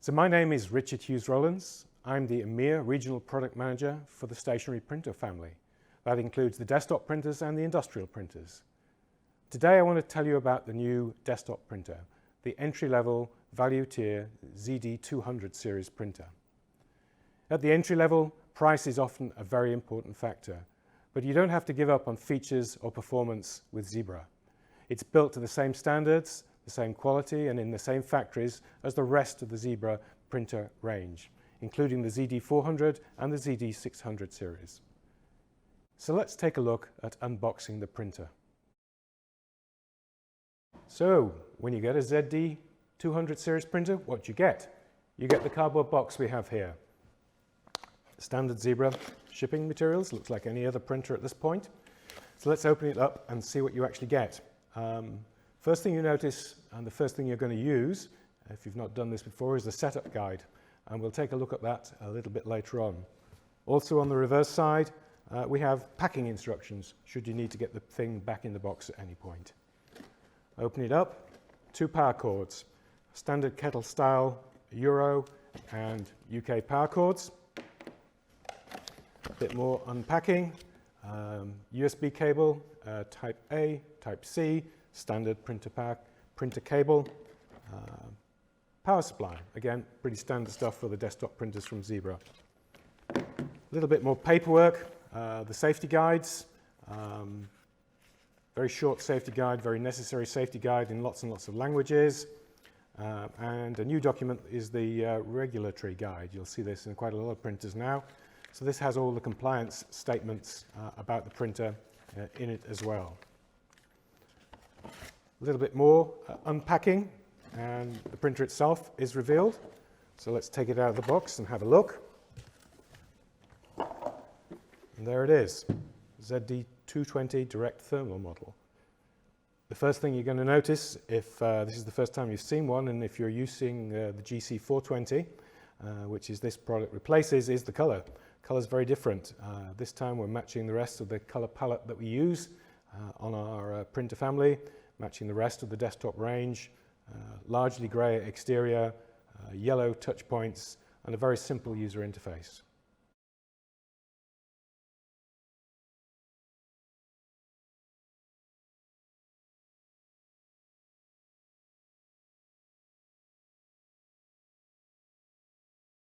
So my name is Richard Hughes Rowlands. I'm the EMEA Regional Product Manager for the stationary printer family. That includes the desktop printers and the industrial printers. Today I want to tell you about the new desktop printer, the entry-level value tier ZD200 series printer. At the entry level, price is often a very important factor, but you don't have to give up on features or performance with Zebra. It's built to the same standards, the same quality, and in the same factories as the rest of the Zebra printer range, including the ZD400 and the ZD600 series. So let's take a look at unboxing the printer. So when you get a ZD200 series printer, what do you get? You get the cardboard box we have here. Standard Zebra shipping materials, looks like any other printer at this point. So let's open it up and see what you actually get. First thing you notice, and the first thing you're going to use, if you've not done this before, is the setup guide. And we'll take a look at that a little bit later on. Also on the reverse side, we have packing instructions, should you need to get the thing back in the box at any point. Open it up, 2 power cords, standard kettle style Euro and UK power cords. A bit more unpacking, USB cable, type A, type C, standard printer cable, power supply, again pretty standard stuff for the desktop printers from Zebra. A little bit more paperwork, the safety guides, very short safety guide, very necessary safety guide in lots and lots of languages, and a new document is the regulatory guide. You'll see this in quite a lot of printers now. So this has all the compliance statements about the printer in it as well. A little bit more unpacking, and the printer itself is revealed. So let's take it out of the box and have a look. And there it is, ZD220 direct thermal model. The first thing you're going to notice, if this is the first time you've seen one, and if you're using the GC420, which is this product replaces, is the color. Color's very different. This time we're matching the rest of the color palette that we use on our printer family, matching the rest of the desktop range, largely gray exterior, yellow touch points, and a very simple user interface.